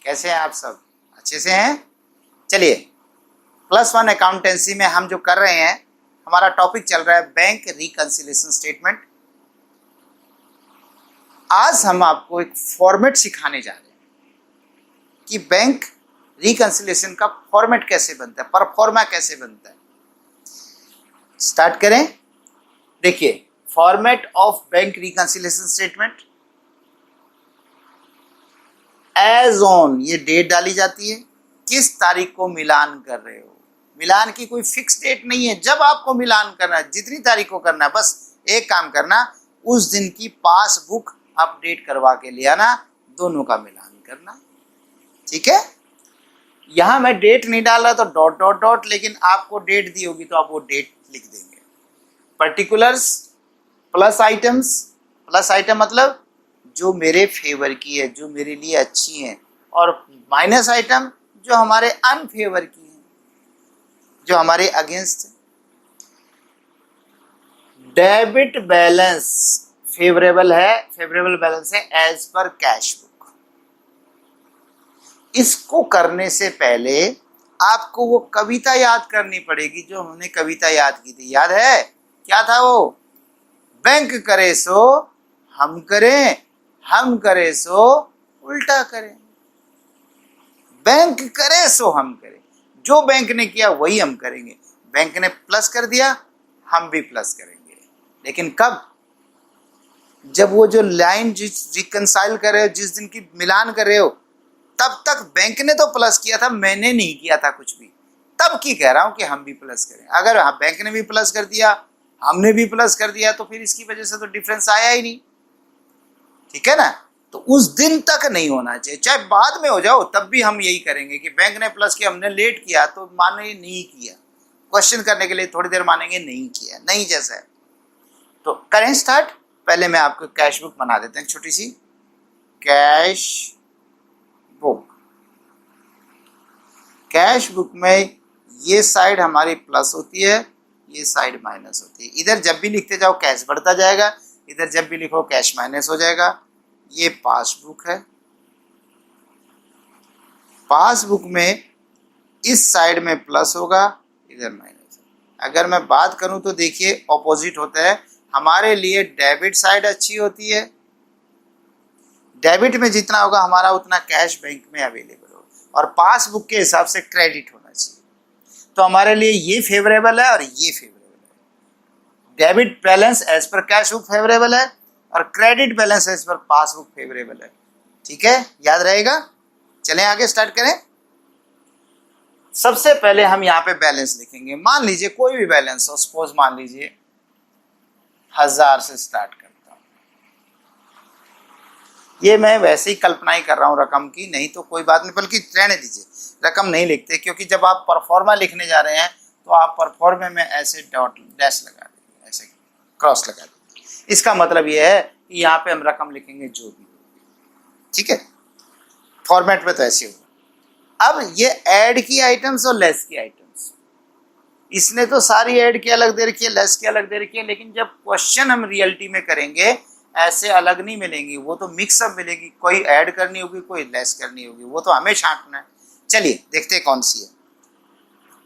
कैसे हैं आप सब? अच्छे से हैं? चलिए, +1 अकाउंटेंसी में हम जो कर रहे हैं, हमारा टॉपिक चल रहा है बैंक रिकंसिलिएशन स्टेटमेंट। आज हम आपको एक फॉर्मेट सिखाने जा रहे हैं कि बैंक रिकंसिलिएशन का फॉर्मेट कैसे बनता है, परफॉर्मा कैसे बनता है। स्टार्ट करें। देखिए, format of bank reconciliation statement. As on, ये डेट डाली जाती है, किस तारीख को मिलान कर रहे हो। मिलान की कोई फिक्स डेट नहीं है, जब आपको मिलान करना है, जितनी तारीख को करना है, बस एक काम करना, उस दिन की पासबुक अपडेट करवा के ले आना, दोनों का मिलान करना। ठीक है, यहां मैं डेट नहीं डाल रहा तो डॉट डॉट डॉट, लेकिन आपको डेट दी होगी तो आप वो डेट लिख देंगे। Particulars plus items, plus item मतलब जो मेरे फेवर की है, जो मेरे लिए अच्छी है, और माइनस आइटम जो हमारे अनफेवर की है, जो हमारे अगेंस्ट है। डेबिट बैलेंस फेवरेबल है, फेवरेबल बैलेंस है एज पर कैश बुक। इसको करने से पहले आपको वो कविता याद करनी पड़ेगी जो हमने कविता याद की थी। याद है क्या था वो? बैंक करे सो हम करें, हम करे सो उल्टा करें। बैंक करे सो हम करें, जो बैंक ने किया वही हम करेंगे। बैंक ने प्लस कर दिया, हम भी प्लस करेंगे। लेकिन कब? जब वो जो लाइन जिस रिकंसाइल कर रहे हो, जिस दिन की मिलान कर रहे हो, तब तक बैंक ने तो प्लस किया था, मैंने नहीं किया था कुछ भी। तब की कह रहा हूं कि हम भी प्लस करें। अगर बैंक ने भी प्लस कर दिया, हमने भी प्लस कर दिया, तो फिर इसकी वजह से तो डिफरेंस आया ही नहीं। ठीक है ना? तो उस दिन तक नहीं होना चाहिए, चाहे बाद में हो जाओ, तब भी हम यही करेंगे कि बैंक ने प्लस किया, हमने लेट किया तो माने नहीं किया। क्वेश्चन करने के लिए थोड़ी देर मानेंगे नहीं किया, नहीं जैसा है। तो करें स्टार्ट। पहले मैं आपको कैश बुक बना देते हैं, छोटी सी कैश बुक। कैश बुक में ये साइड हमारी प्लस होती है, ये साइड माइनस होती है। इधर जब भी लिखते जाओ कैश बढ़ता जाएगा, इधर जब भी लिखो कैश माइनस हो जाएगा। ये पासबुक है। पासबुक में इस साइड में प्लस होगा, इधर माइनस। अगर मैं बात करूं तो देखिए ऑपोजिट होता है। हमारे लिए डेबिट साइड अच्छी होती है। डेबिट में जितना होगा हमारा, उतना कैश बैंक में अवेलेबल होगा, और पासबुक के हिसाब से क्रेडिट होना चाहिए। तो हमारे लिए ये फेवरेबल है और ये फेवरेबल है। डेबिट बैलेंस एज पर कैश बुक फेवरेबल है, और क्रेडिट बैलेंस एज पर पासबुक फेवरेबल है। ठीक है, याद रहेगा। चलें आगे स्टार्ट करें। सबसे पहले हम यहाँ पे बैलेंस लिखेंगे। मान लीजिए कोई भी बैलेंस हो, सपोज मान लीजिए 1000 से स्टार्ट करता हूं। ये मैं वैसे ही कल्पना ही कर रहा हूं रकम की, नहीं तो कोई बात नहीं, बल्कि रहने दीजिए, रकम नहीं लिखते, क्योंकि जब आप परफॉर्मा लिखने जा रहे हैं तो आप परफॉर्मे में ऐसे डॉट डैश लगा देंगे, ऐसे क्रॉस लगा देंगे। इसका मतलब ये है कि यहाँ पे हम रकम लिखेंगे जो भी। ठीक है, फॉर्मेट में तो ऐसे होगा। अब ये ऐड की आइटम्स और लेस की आइटम्स, इसने तो सारी ऐड की अलग दे रखी है, लेस की अलग दे रखी है, लेकिन जब क्वेश्चन हम रियलिटी में करेंगे ऐसे अलग नहीं मिलेंगी, वो तो मिक्सअप मिलेगी। कोई ऐड करनी होगी, कोई लेस करनी होगी, वो तो हमें छांटना है। चलिए देखते हैं कौन सी है।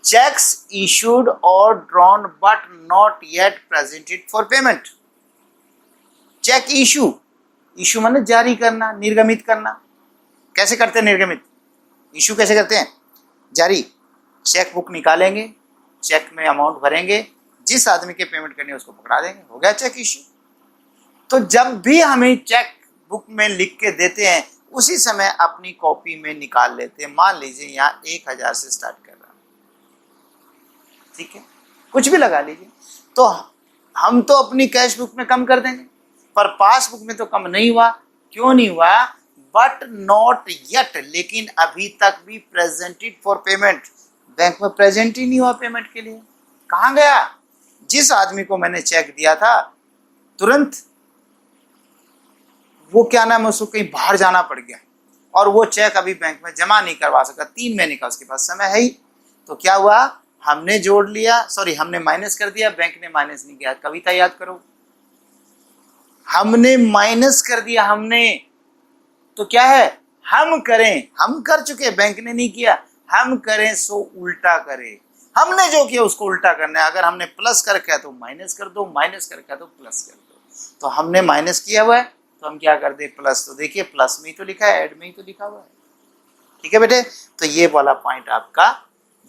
चेक्स इशूड और drawn but not yet presented for payment. Cheque issue, issue माने जारी करना, निर्गमित करना। कैसे करते हैं निर्गमित? इशू कैसे करते हैं? जारी। चेक बुक निकालेंगे, चेक में अमाउंट भरेंगे, जिस आदमी के पेमेंट करनी है उसको पकड़ा देंगे, हो गया चेक इशू। तो जब भी हमें चेक बुक में लिख के देते हैं, उसी समय अपनी कॉपी में निकाल लेते हैं। मान लीजिए यहाँ 1000 से स्टार्ट कर रहा हूं, ठीक है, कुछ भी लगा लीजिए। तो हम तो अपनी कैश बुक में कम कर देंगे, पर पासबुक में तो कम नहीं हुआ। क्यों नहीं हुआ? बट नॉट येट, लेकिन अभी तक भी प्रेजेंटेड फॉर पेमेंट, बैंक में प्रेजेंट ही नहीं हुआ पेमेंट के लिए। कहाँ गया? जिस आदमी को मैंने चेक दिया था, तुरंत वो क्या नाम है, उसको कहीं बाहर जाना पड़ गया, और वो चेक अभी बैंक में जमा नहीं करवा सका। 3 महीने का उसके पास समय है ही। तो क्या हुआ? हमने जोड़ लिया, सॉरी हमने माइनस कर दिया, बैंक ने माइनस नहीं किया। कविता याद करो, हमने माइनस कर दिया। हमने तो क्या है, हम करें, हम कर चुके, बैंक ने नहीं किया, हम करें सो उल्टा करें। हमने जो किया उसको उल्टा करना है। अगर हमने प्लस कर रखा है तो माइनस कर दो, माइनस कर रखा है तो प्लस कर दो। तो हमने माइनस किया हुआ है तो हम क्या कर दे, प्लस। तो देखिए प्लस में ही तो लिखा है, ऐड में ही तो लिखा हुआ है। ठीक है बेटे, तो ये वाला पॉइंट आपका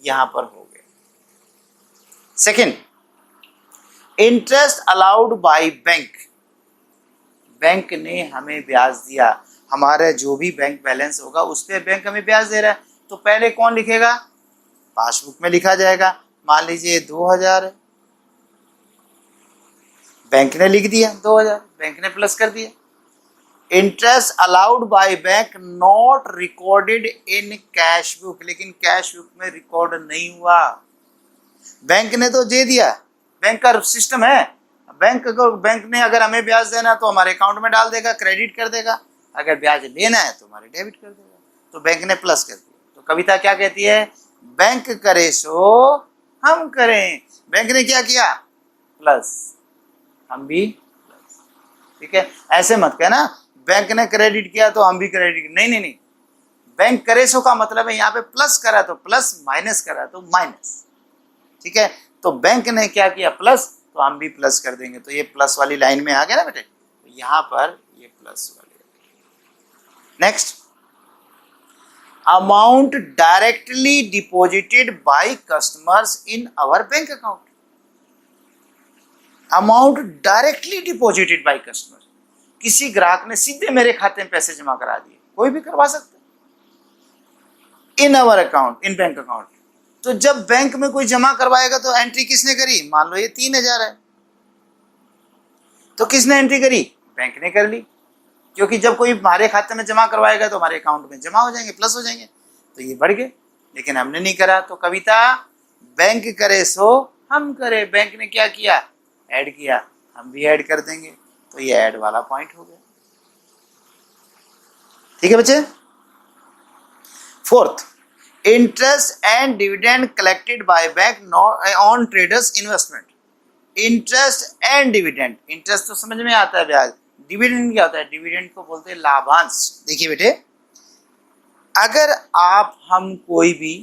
यहां पर हो गया। Second, interest allowed by bank. Bank ने हमें ब्याज दिया, हमारा जो भी बैंक बैलेंस होगा उस पर बैंक हमें ब्याज दे रहा है। तो पहले कौन लिखेगा, पासबुक में लिखा जाएगा। मान लीजिए 2000 है, बैंक ने लिख दिया 2000, बैंक ने प्लस कर दिया। Interest allowed by bank not recorded in cash book, लेकिन कैश बुक में रिकॉर्ड नहीं हुआ। बैंक ने तो दे दिया, बैंक का सिस्टम है। बैंक ने अगर हमें ब्याज देना तो हमारे अकाउंट में डाल देगा, क्रेडिट कर देगा। अगर ब्याज लेना है तो हमारे डेबिट कर देगा। तो बैंक ने प्लस कर दिया। तो कविता क्या कहती है, बैंक करे सो हम करें। बैंक ने क्या किया, प्लस, हम भी प्लस। ठीक है, ऐसे मत कहना बैंक ने क्रेडिट किया तो हम भी क्रेडिट, नहीं नहीं नहीं। बैंक करे सो का मतलब है यहाँ पे प्लस करा तो प्लस, माइनस करा तो माइनस। ठीक है, तो बैंक ने क्या किया, प्लस, तो हम भी प्लस कर देंगे। तो ये प्लस वाली लाइन में आ गया ना बेटे, तो यहाँ पर ये प्लस वाली। Next, amount directly deposited by customers in our bank account. Amount directly deposited by customer, किसी ग्राहक ने सीधे मेरे खाते में पैसे जमा करा दिए, कोई भी करवा सकता है। In our account, in bank account. तो जब बैंक में कोई जमा करवाएगा तो एंट्री किसने करी, मान लो ये 3000 है, तो किसने एंट्री करी, बैंक ने कर ली। क्योंकि जब कोई हमारे खाते में जमा करवाएगा तो हमारे अकाउंट में जमा हो जाएंगे, प्लस हो जाएंगे, तो ये बढ़ गए। लेकिन हमने नहीं करा। तो कविता, बैंक करे सो हम करे। बैंक ने क्या किया, ऐड किया, हम भी ऐड कर देंगे। तो ये ऐड वाला पॉइंट हो गया। ठीक है बच्चे। Fourth, interest and dividend collected by bank on traders investment. Interest and dividend, interest तो समझ में आता है, ब्याज। डिविडेंड क्या होता है, डिविडेंड को बोलते हैं लाभांश। देखिए बेटे, अगर हम कोई भी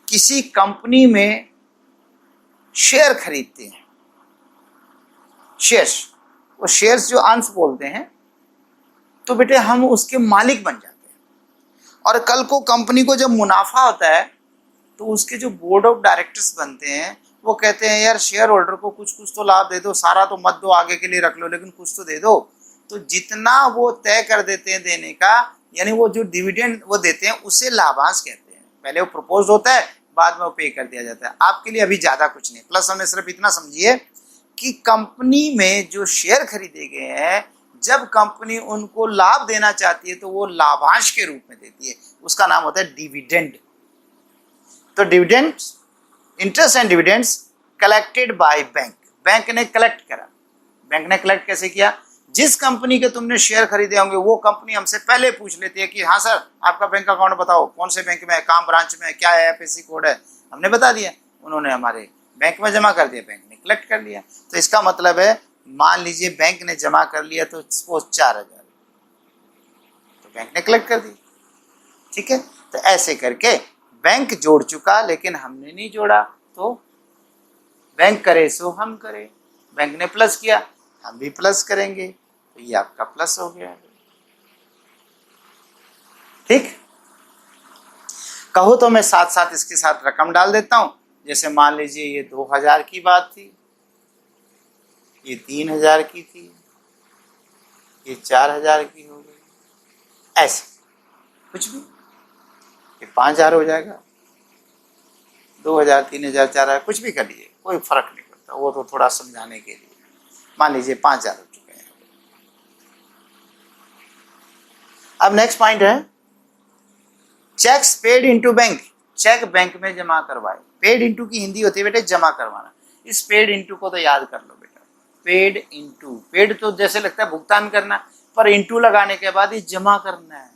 किसी कंपनी में शेयर खरीदते हैं, शेयर्स, वो शेयर्स जो अंश बोलते हैं, तो बेटे हम उसके मालिक बन जाते हैं। और कल को कंपनी को जब मुनाफा होता है तो उसके जो बोर्ड ऑफ डायरेक्टर्स बनते हैं वो कहते हैं यार शेयर होल्डर को कुछ कुछ तो लाभ दे दो, सारा तो मत दो, आगे के लिए रख लो, लेकिन कुछ तो दे दो। तो जितना वो तय कर देते हैं देने का, यानी वो जो डिविडेंड वो देते हैं उसे लाभांश कहते हैं। पहले वो प्रपोज होता है, बाद में वो पे कर दिया जाता है। आपके लिए अभी ज्यादा कुछ नहीं, प्लस हमें सिर्फ इतना समझिए कि कंपनी में जो शेयर खरीदे गए हैं, जब कंपनी उनको लाभ देना चाहती है तो वो लाभांश के रूप में देती है, उसका नाम होता है डिविडेंड। तो dividend, interest and dividends collected by bank, bank ने कलेक्ट करा। बैंक ने कलेक्ट कैसे किया, जिस कंपनी के तुमने शेयर खरीदे होंगे वो कंपनी हमसे पहले पूछ लेती है कि हाँ सर आपका बैंक अकाउंट बताओ, कौन से बैंक में है, कहाँ ब्रांच में है, क्या है, एफएससी कोड है। हमने बता दिया, उन्होंने हमारे बैंक में जमा कर दिया, बैंक ने कलेक्ट कर लिया। तो इसका मतलब है, मान लीजिए बैंक ने जमा कर लिया तो सपोज 4000, तो बैंक ने कलेक्ट कर दिया। ठीक है, तो ऐसे करके बैंक जोड़ चुका, लेकिन हमने नहीं जोड़ा। तो बैंक करे सो हम करें, बैंक ने प्लस किया, हम भी प्लस करेंगे। तो ये आपका प्लस हो गया। ठीक, कहो तो मैं साथ साथ इसके साथ रकम डाल देता हूं। जैसे मान लीजिए ये 2000 की बात थी, ये 3000 की थी, ये 4000 की हो गई, ऐसे कुछ भी। ये 5000 हो जाएगा, 2000, 3000, 4000, कुछ भी कर लीजिए, कोई फर्क नहीं पड़ता। वो तो थोड़ा समझाने के लिए। मान लीजिए 5000 हो चुके हैं। अब नेक्स्ट पॉइंट है, cheques paid into bank. Cheque bank में जमा करवाए। पेड इनटू की हिंदी होती है बेटे जमा करवाना। इस पेड इनटू को तो याद कर लो बेटा, पेड इनटू। पेड तो जैसे लगता है भुगतान करना, पर इनटू लगाने के बाद ये जमा करना है।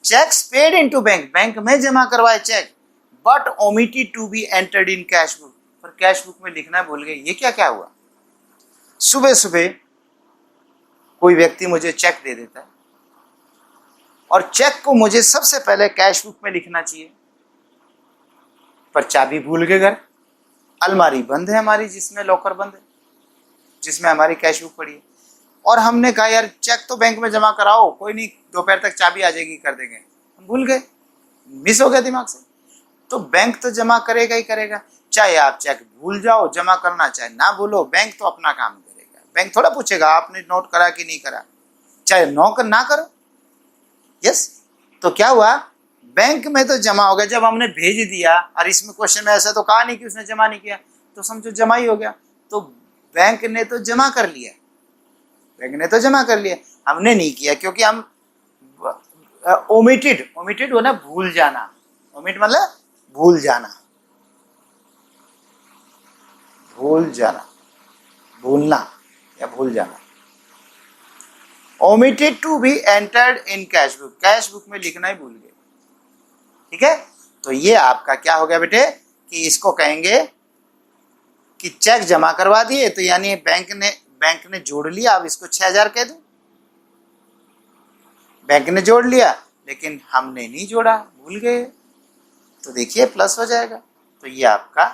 Cheques paid into bank, bank में जमा करवाए cheque, but omitted to be entered in cash book, पर कैश बुक में लिखना भूल गए। ये क्या क्या हुआ, सुबह सुबह कोई व्यक्ति मुझे चेक दे देता है, और चेक को मुझे सबसे पहले कैश बुक में लिखना चाहिए, पर चाबी भूल गए घर, अलमारी बंद है हमारी, जिसमें लॉकर बंद है, जिसमें हमारी कैश बुक पड़ी है, और हमने कहा यार चेक तो बैंक में जमा कराओ, कोई नहीं दोपहर तक चाबी आ जाएगी कर देंगे, हम भूल गए, मिस हो गया दिमाग से। तो बैंक तो जमा करेगा ही करेगा, चाहे आप चेक भूल जाओ जमा करना, चाहे ना भूलो, बैंक तो अपना काम करेगा। बैंक थोड़ा पूछेगा आपने नोट करा कि नहीं करा, चाहे ना करो। यस, तो क्या हुआ, बैंक में तो जमा हो गया। जब हमने भेज दिया, और इसमें क्वेश्चन में ऐसा तो कहा नहीं कि उसने जमा नहीं किया, तो समझो जमा ही हो गया। तो बैंक ने तो जमा कर लिया, बैंक ने तो जमा कर लिया, हमने नहीं किया, क्योंकि हम ओमिटेड हो ना, भूल जाना, ओमिट मतलब भूल जाना, भूल जाना, भूलना या भूल जाना। Omitted to be entered in cash book, cash book में लिखना ही भूल गए। ठीक है, तो ये आपका क्या हो गया बेटे, कि इसको कहेंगे कि चेक जमा करवा दिए, तो यानी बैंक ने जोड़ लिया। अब इसको 6000 कह दो, बैंक ने जोड़ लिया लेकिन हमने नहीं जोड़ा, भूल गए, तो देखिए प्लस हो जाएगा। तो ये आपका,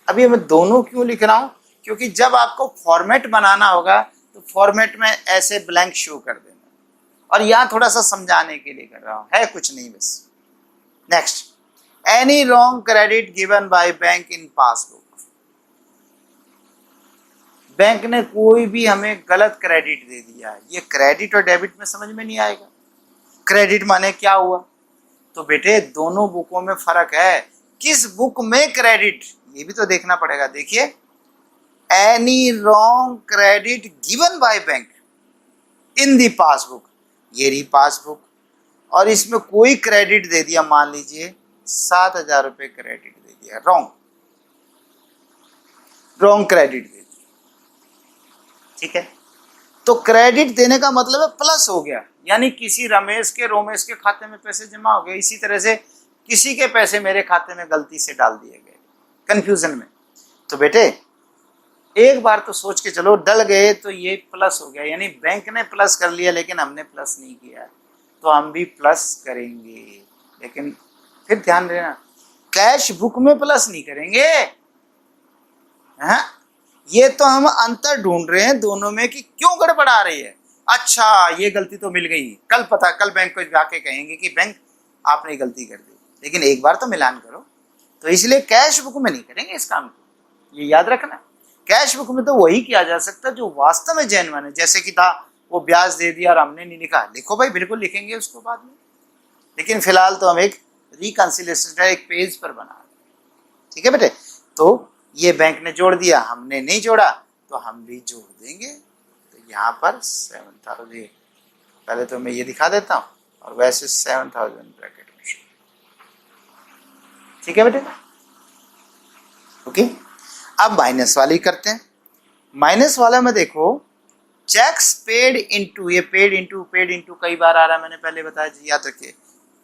अभी मैं दोनों क्यों लिख रहा हूं, क्योंकि जब आपको फॉर्मेट बनाना होगा तो फॉर्मेट में ऐसे ब्लैंक शो कर देना, और यहां थोड़ा सा समझाने के लिए कर रहा हूं, है कुछ नहीं बस। Next, any wrong credit given by bank in passbook, bank ने कोई भी हमें गलत क्रेडिट दे दिया, ये क्रेडिट और डेबिट में समझ में नहीं आएगा। क्रेडिट माने क्या हुआ, तो बेटे दोनों बुकों में फर्क है, किस बुक में क्रेडिट, ये भी तो देखना पड़ेगा। देखिए, any wrong credit given by bank in the passbook, ये रही पासबुक, और इसमें कोई क्रेडिट दे दिया, मान लीजिए 7000 रुपये क्रेडिट दे दिया, रॉन्ग क्रेडिट दे दिया। ठीक है, तो क्रेडिट देने का मतलब है प्लस हो गया, यानी किसी रोमेश के खाते में पैसे जमा हो गए, इसी तरह से किसी के पैसे मेरे खाते में गलती से डाल दिए गए कंफ्यूजन में। तो बेटे एक बार तो सोच के चलो, डल गए तो ये प्लस हो गया, यानी बैंक ने प्लस कर लिया लेकिन हमने प्लस नहीं किया, तो हम भी प्लस करेंगे। लेकिन फिर ध्यान देना, कैश बुक में प्लस नहीं करेंगे। हाँ, ये तो हम अंतर ढूंढ रहे हैं दोनों में कि क्यों गड़बड़ आ रही है। अच्छा, ये गलती तो मिल गई, कल बैंक को जाके कहेंगे कि बैंक आपने गलती कर दी, लेकिन एक बार तो मिलान करो। तो इसलिए कैश बुक में नहीं करेंगे इस काम को, ये याद रखना। कैश बुक में तो वही किया जा सकता है जो वास्तव में जेन्युइन है, जैसे कि था वो ब्याज दे दिया और हमने नहीं लिखा, लिखो भाई, बिल्कुल लिखेंगे उसको बाद में, लेकिन फिलहाल तो हम एक रिकंसिलिएशन एक पेज पर बना रहे हैं। ठीक है बेटे, तो ये बैंक ने जोड़ दिया, हमने नहीं जोड़ा, तो हम भी जोड़ देंगे। तो यहाँ पर 7000, पहले तो मैं ये दिखा देता हूँ, और वैसे 7000 ब्रैकेट में। ठीक है बेटे, ओके। अब माइनस वाली करते हैं। माइनस वाला में देखो, चेक्स पेड इनटू, ये पेड इनटू कई बार आ रहा है, मैंने पहले बताया जी, याद रखिए।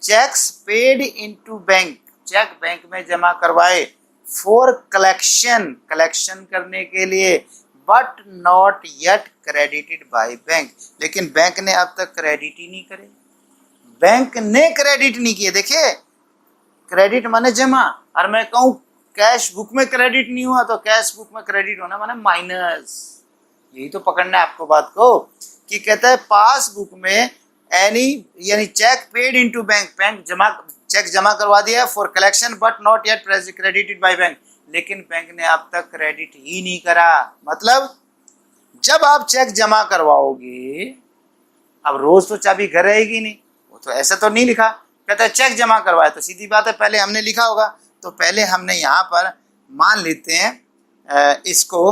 Checks paid into bank, cheque bank में जमा करवाए, फॉर कलेक्शन करने के लिए, but not yet credited by bank, लेकिन बैंक ने अब तक क्रेडिट ही नहीं करे, बैंक ने क्रेडिट नहीं किए। देखिए, क्रेडिट माने जमा, और मैं कहूं कैश बुक में क्रेडिट नहीं हुआ, तो कैश बुक में क्रेडिट होना माने माइनस। यही तो पकड़ना है आपको बात को, कि कहता है पासबुक में एनी, यानी cheque paid into bank cheque जमा करवा दिया for collection but not yet credited by bank, लेकिन बैंक ने अब तक क्रेडिट ही नहीं करा। मतलब जब आप चेक जमा करवाओगे, अब रोज तो चाबी घर रहेगी नहीं, वो तो ऐसा तो नहीं लिखा, कहता है चेक जमा करवाया, तो सीधी बात है पहले हमने लिखा होगा, तो पहले हमने यहाँ पर मान लेते हैं इसको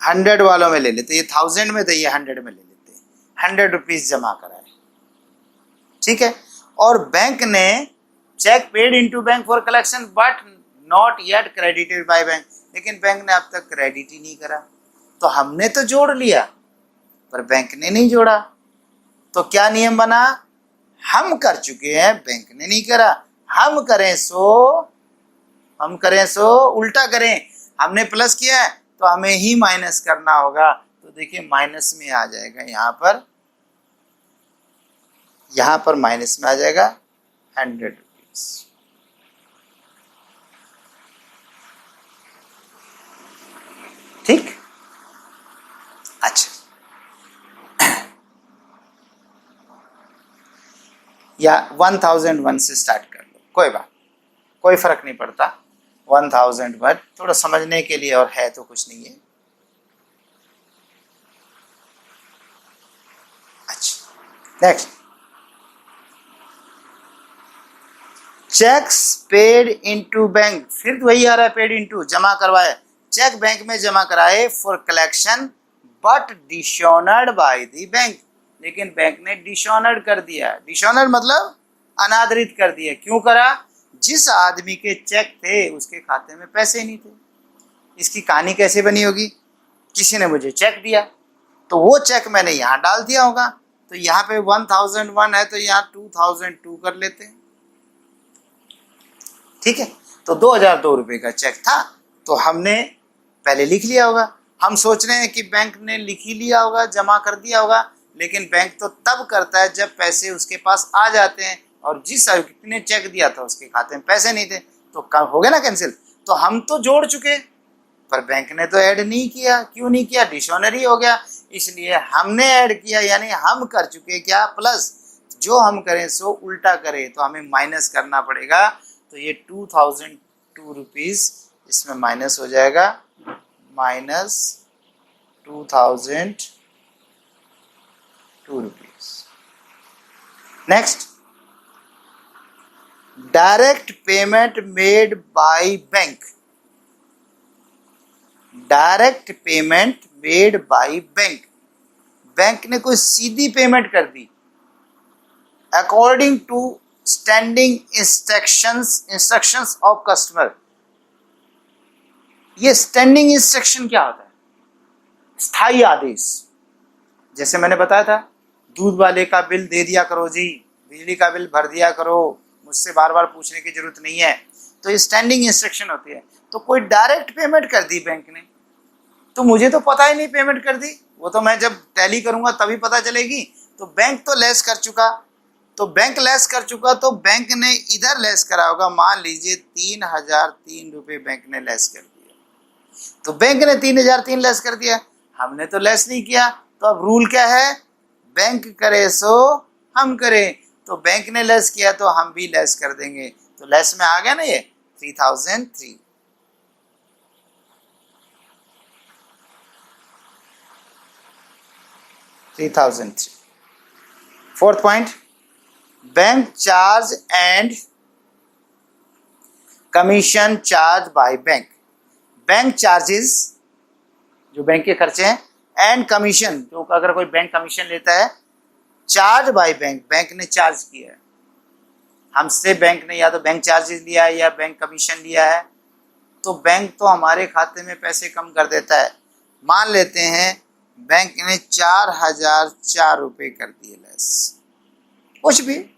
100 वालों में ले लेते, ये 1000 में, तो ये 100 में ले लेते हैं, 100 रुपीज जमा कराए। ठीक है, और बैंक ने cheque paid into bank for collection but not yet credited by bank, लेकिन बैंक ने अब तक क्रेडिट ही नहीं करा, तो हमने तो जोड़ लिया पर बैंक ने नहीं जोड़ा। तो क्या नियम बना, हम कर चुके हैं, बैंक ने नहीं करा, हम करें सो उल्टा करें, हमने प्लस किया है तो हमें ही माइनस करना होगा। तो देखिए माइनस में आ जाएगा, यहाँ पर माइनस में आ जाएगा 100 रुपीज। ठीक, अच्छा, या 1001 से स्टार्ट कर लो, कोई बात, कोई फर्क नहीं पड़ता। 1001 थोड़ा समझने के लिए, और है तो कुछ नहीं है। अच्छा, next, checks paid into bank, फिर वही आ रहा है, पेड इनटू, जमा करवाए, चेक बैंक में जमा कराए for collection but dishonoured by the bank, लेकिन बैंक ने डिसऑनर्ड कर दिया। डिसऑनर्ड मतलब अनादरित कर दिया। क्यों करा? जिस आदमी के चेक थे उसके खाते में पैसे नहीं थे। इसकी कहानी कैसे बनी होगी? किसी ने मुझे चेक दिया, तो वो चेक मैंने यहाँ डाल दिया होगा, तो यहाँ पे 1001 है तो यहाँ 2002 कर लेते हैं। ठीक है, तो 2002 रुपये का चेक था, तो हमने पहले लिख लिया होगा। हम सोच रहे हैं कि बैंक ने लिख ही लिया होगा, जमा कर दिया होगा, लेकिन बैंक तो तब करता है जब पैसे उसके पास आ जाते हैं, और जिस व्यक्ति ने चेक दिया था उसके खाते में पैसे नहीं थे, तो कब हो गया ना कैंसिल। तो हम तो जोड़ चुके, पर बैंक ने तो ऐड नहीं किया। क्यों नहीं किया? डिसऑनरी हो गया, इसलिए हमने ऐड किया, यानी हम कर चुके क्या, प्लस। जो हम करें सो उल्टा करें, तो हमें माइनस करना पड़ेगा। तो ये 2002 रुपीज इसमें माइनस हो जाएगा, minus 2002 rupees. Next, direct payment made by bank, direct payment made by bank, bank ने कोई सीधी पेमेंट कर दी according to standing instructions of customer. ये स्टैंडिंग इंस्ट्रक्शन क्या होता है? स्थायी आदेश। जैसे मैंने बताया था, दूध वाले का बिल दे दिया करो जी, बिजली का बिल भर दिया करो, मुझसे बार बार पूछने की जरूरत नहीं है। तो ये स्टैंडिंग इंस्ट्रक्शन होती है। तो कोई डायरेक्ट पेमेंट कर दी बैंक ने, तो मुझे तो पता ही नहीं पेमेंट कर दी, वो तो मैं जब टैली करूंगा तभी पता चलेगी। तो बैंक तो लेस कर चुका, तो बैंक लेस कर चुका, तो बैंक ने इधर लेस करा होगा। मान लीजिए 3003 रुपये बैंक ने लेस कर दिया, तो बैंक ने 3003 लेस कर दिया, हमने तो लेस नहीं किया। तो अब रूल क्या है? बैंक करे सो हम करें। तो बैंक ने लेस किया तो हम भी लेस कर देंगे, तो लेस में आ गया ना ये 3003। Fourth point, bank charge and commission charge by bank, bank charges जो बैंक के खर्चे हैं, एंड कमीशन जो अगर कोई बैंक कमीशन लेता है, चार्ज बाय बैंक, बैंक ने चार्ज किया है हमसे, बैंक ने या तो बैंक चार्जेस लिया है या बैंक कमीशन लिया है, तो बैंक तो हमारे खाते में पैसे कम कर देता है। मान लेते हैं बैंक ने 4004 रुपये कर दिए लेस, कुछ भी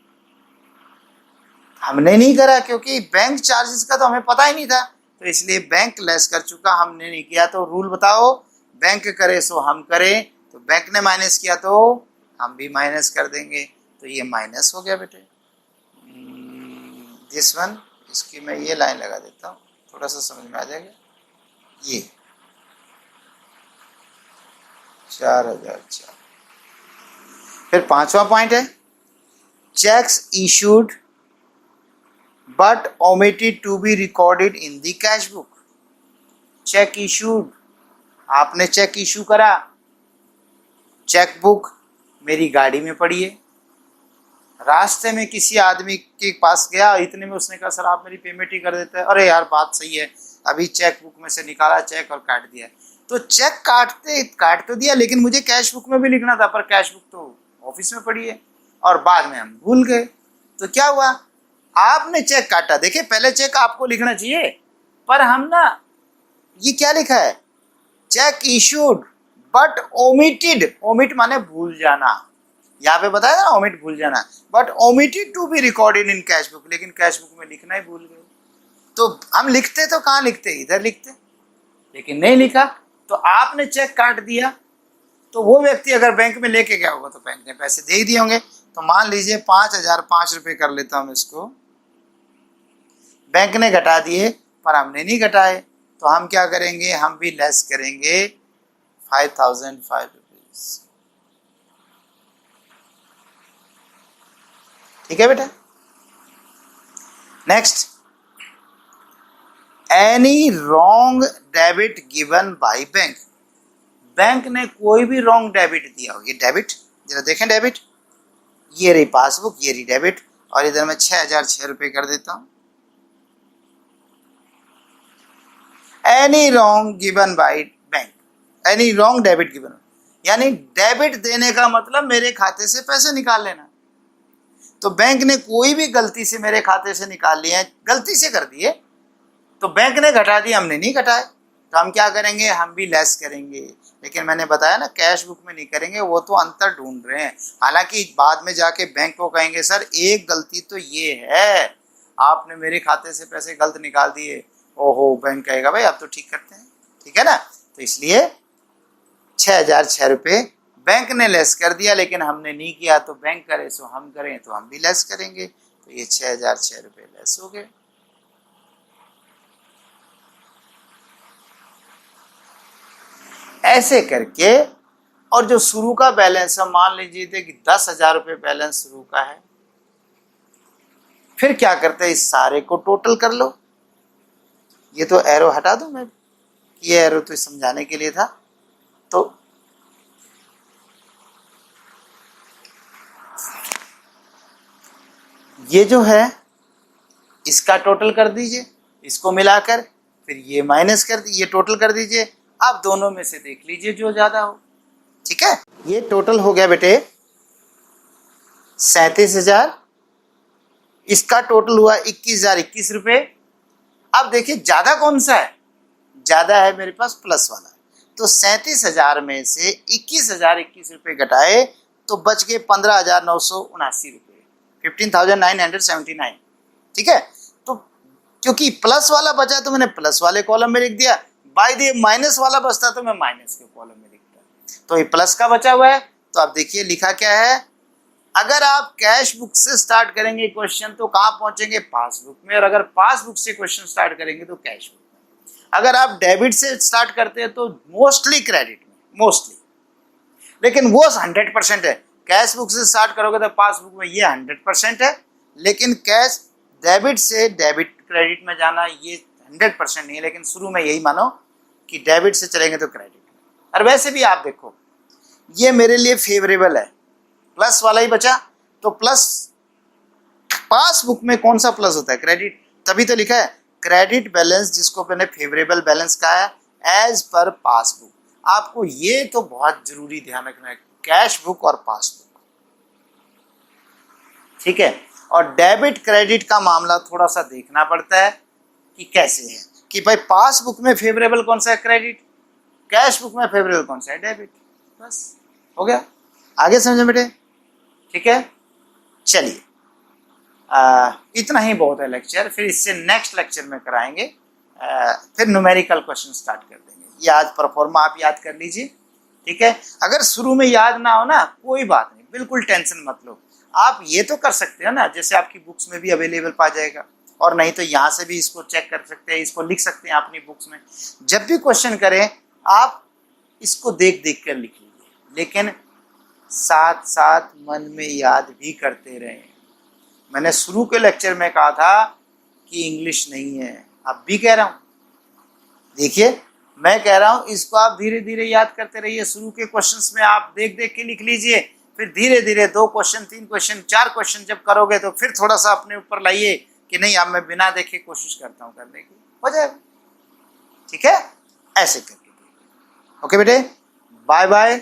हमने नहीं करा, क्योंकि बैंक चार्जेस का तो हमें पता ही नहीं था, तो इसलिए बैंक लेस कर चुका, हमने नहीं किया। तो रूल बताओ, बैंक करे सो हम करें, तो बैंक ने माइनस किया तो हम भी माइनस कर देंगे, तो ये माइनस हो गया बेटे। दिस वन, इसकी मैं ये लाइन लगा देता हूँ, थोड़ा सा समझ में आ जाएगा। ये 4004। फिर पांचवा पॉइंट है, cheques issued but omitted to be recorded in the cash book. Cheque issued, आपने चेक इशू करा, चेक बुक मेरी गाड़ी में पड़ी है, रास्ते में किसी आदमी के पास गया, इतने में उसने कहा सर आप मेरी पेमेंट ही कर देते हैं। अरे यार बात सही है, अभी चेक बुक में से निकाला चेक और काट दिया। तो चेक काट तो दिया, लेकिन मुझे कैश बुक में भी लिखना था, पर कैश बुक तो ऑफिस में पड़ी है, और बाद में हम भूल गए। तो क्या हुआ, आपने चेक काटा, देखिए पहले चेक आपको लिखना चाहिए, पर हम ना, ये क्या लिखा है, check issued but omitted, omit माने भूल जाना, यहाँ पे बताया ना ओमिट भूल जाना, but omitted to be recorded in cash book, लेकिन कैश बुक में लिखना ही भूल गए। तो हम लिखते तो कहाँ लिखते, इधर लिखते, लेकिन नहीं लिखा, तो आपने चेक काट दिया, तो वो व्यक्ति अगर बैंक में लेके गया होगा तो बैंक ने पैसे दे ही दिए होंगे। तो मान लीजिए 5,005 कर लेता हूँ इसको, बैंक ने घटा दिए पर हमने नहीं घटाए, तो हम क्या करेंगे, हम भी लेस करेंगे 5,005 रुपीज। ठीक है बेटा। Next, any wrong debit given by bank. Bank ने कोई भी रॉन्ग डेबिट दिया हो, ये डेबिट जरा देखें, डेबिट ये रही पासबुक, ये रही डेबिट, और इधर मैं 6,006 कर देता हूं। Any wrong given by bank, any wrong debit given, यानी डेबिट देने का मतलब मेरे खाते से पैसे निकाल लेना। तो बैंक ने कोई भी गलती से मेरे खाते से निकाल लिए, गलती से कर दिए, तो बैंक ने घटा दिया, हमने नहीं घटाए, तो हम क्या करेंगे, हम भी लेस करेंगे। लेकिन मैंने बताया ना, कैश बुक में नहीं करेंगे, वो तो अंतर ढूंढ रहे हैं। हालांकि बाद में जाके बैंक को कहेंगे सर एक गलती तो ये है, आपने मेरे खाते से पैसे गलत निकाल दिए। ओहो, बैंक कहेगा भाई अब तो ठीक करते हैं, ठीक है ना। तो इसलिए 6,006 बैंक ने लेस कर दिया, लेकिन हमने नहीं किया, तो बैंक करे सो हम करें तो हम भी लेस करेंगे, तो ये 6,006 लेस हो गए। ऐसे करके, और जो शुरू का बैलेंस है, मान लीजिए थे कि 10,000 रुपये बैलेंस शुरू का है, फिर क्या करते हैं, इस सारे को टोटल कर लो। ये तो एरो हटा दूं मैं, ये एरो तो समझाने के लिए था। तो ये जो है इसका टोटल कर दीजिए, इसको मिलाकर, फिर ये माइनस कर दीजिए, ये टोटल कर दीजिए। आप दोनों में से देख लीजिए जो ज्यादा हो, ठीक है। ये टोटल हो गया बेटे 37,000, इसका टोटल हुआ 21,021 रुपये। अब देखिए ज्यादा कौन सा है, ज्यादा है मेरे पास प्लस वाला, तो 37,000 में से 21,021 रुपये घटाए तो बच गए 15,979 रुपये, 15,979, ठीक है। तो क्योंकि प्लस वाला बचा तो मैंने प्लस वाले कॉलम में लिख दिया, बाय द माइनस वाला बचता तो मैं माइनस के कॉलम में लिखता। तो ये प्लस का बचा हुआ है, तो आप देखिए लिखा क्या है, अगर आप कैश बुक से स्टार्ट करेंगे क्वेश्चन तो कहाँ पहुंचेंगे, पासबुक में, और अगर पासबुक से क्वेश्चन स्टार्ट करेंगे तो कैश बुक में। अगर आप डेबिट से स्टार्ट करते हैं तो मोस्टली क्रेडिट में, मोस्टली, लेकिन वो 100% है। कैश बुक से स्टार्ट करोगे तो पासबुक में ये 100% है, लेकिन कैश डेबिट से डेबिट क्रेडिट में जाना ये 100% नहीं है, लेकिन शुरू में यही मानो कि डेबिट से चलेंगे तो क्रेडिट। और वैसे भी आप देखो ये मेरे लिए फेवरेबल है, प्लस वाला ही बचा, तो प्लस पासबुक में कौन सा प्लस होता है, क्रेडिट, तभी तो लिखा है क्रेडिट बैलेंस, जिसको मैंने फेवरेबल बैलेंस कहा है एज पर पासबुक। आपको ये तो बहुत जरूरी ध्यान रखना है, कैश बुक और पासबुक, ठीक है। और डेबिट क्रेडिट का मामला थोड़ा सा देखना पड़ता है कि कैसे है, कि भाई पासबुक में फेवरेबल कौन सा है, क्रेडिट, कैश बुक में फेवरेबल कौन सा है, डेबिट। बस हो गया, आगे समझे बेटे, ठीक है। चलिए इतना ही बहुत है लेक्चर, फिर इससे नेक्स्ट लेक्चर में कराएंगे, फिर न्यूमेरिकल क्वेश्चन स्टार्ट कर देंगे। ये आज परफॉर्मा आप याद कर लीजिए, ठीक है। अगर शुरू में याद ना हो ना कोई बात नहीं, बिल्कुल टेंशन मत लो, आप ये तो कर सकते हो ना, जैसे आपकी बुक्स में भी अवेलेबल पा जाएगा, और नहीं तो यहाँ से भी इसको चेक कर सकते हैं, इसको लिख सकते हैं अपनी बुक्स में। जब भी क्वेश्चन करें आप इसको देख देख कर लिख लीजिए, लेकिन साथ साथ मन में याद भी करते रहें। मैंने शुरू के लेक्चर में कहा था कि इंग्लिश नहीं है, अब भी कह रहा हूँ, देखिए मैं कह रहा हूँ इसको आप धीरे धीरे याद करते रहिए। शुरू के क्वेश्चंस में आप देख देख के लिख लीजिए, फिर धीरे धीरे 2 क्वेश्चन 3 क्वेश्चन 4 क्वेश्चन जब करोगे तो फिर थोड़ा सा अपने ऊपर लाइए कि नहीं अब मैं बिना देखे कोशिश करता हूँ करने की, हो जाएगा, ठीक है। ऐसे करके ओके बेटे, बाय बाय।